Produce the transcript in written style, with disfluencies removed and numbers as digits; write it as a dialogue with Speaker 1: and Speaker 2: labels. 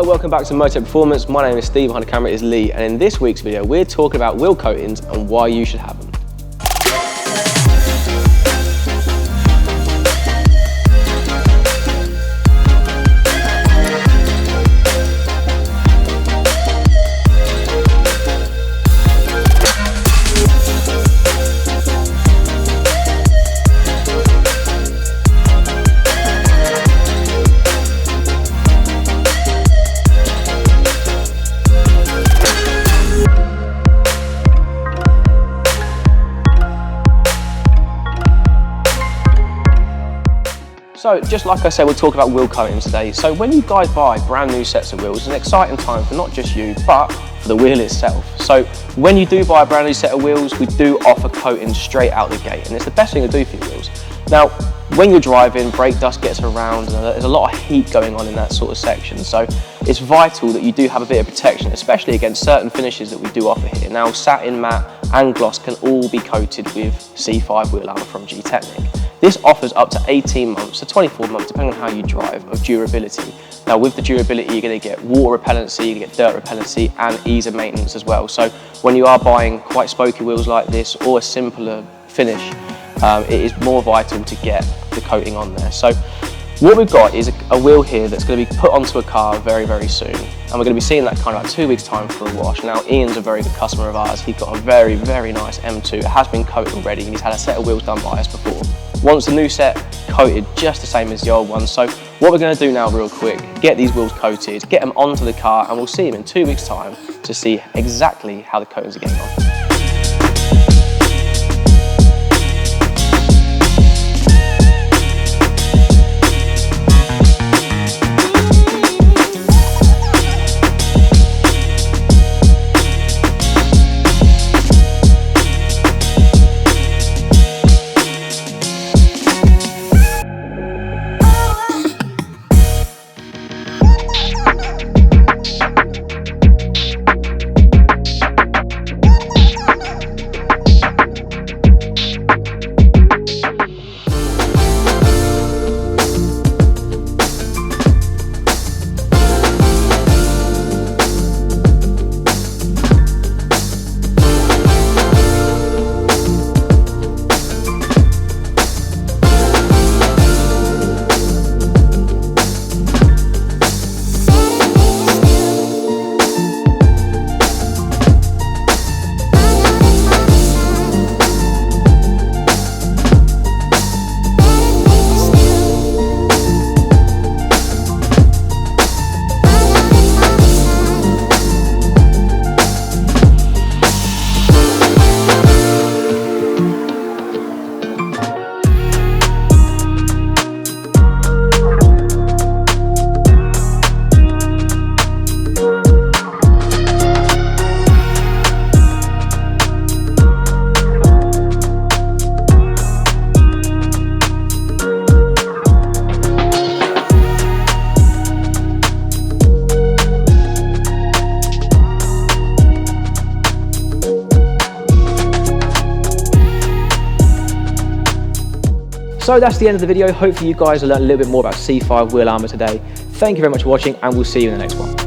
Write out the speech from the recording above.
Speaker 1: welcome back to Motech Performance. My name is Steve, behind the camera is Lee, and in this week's video we're talking about wheel coatings and why you should have them. So just like I said, we'll talk about wheel coatings today. So when you guys buy brand new sets of wheels, it's an exciting time for not just you, but for the wheel itself. So when you do buy a brand new set of wheels, we do offer coatings straight out the gate, and it's the best thing to do for your wheels. Now, when you're driving, brake dust gets around, and there's a lot of heat going on in that sort of section. So it's vital that you do have a bit of protection, especially against certain finishes that we do offer here. Now, satin, matte, and gloss can all be coated with C5 Wheel Armour from Gtechniq. This offers up to 18 months to 24 months, depending on how you drive, of durability. Now with the durability, you're going to get water repellency, you get dirt repellency, and ease of maintenance as well. So when you are buying quite spokey wheels like this, or a simpler finish, it is more vital to get the coating on there. So what we've got is a wheel here that's going to be put onto a car very, very soon. And we're going to be seeing that kind of like 2 weeks time for a wash. Now Ian's a very good customer of ours. He got a very, very nice M2. It has been coated already, and he's had a set of wheels done by us before. Wants the new set coated just the same as the old one. So what we're going to do now real quick, get these wheels coated, get them onto the car, and we'll see him in 2 weeks time to see exactly how the coatings are getting on. So that's the end of the video. Hopefully you guys have learned a little bit more about C5 Wheel Armour today. Thank you very much for watching, and we'll see you in the next one.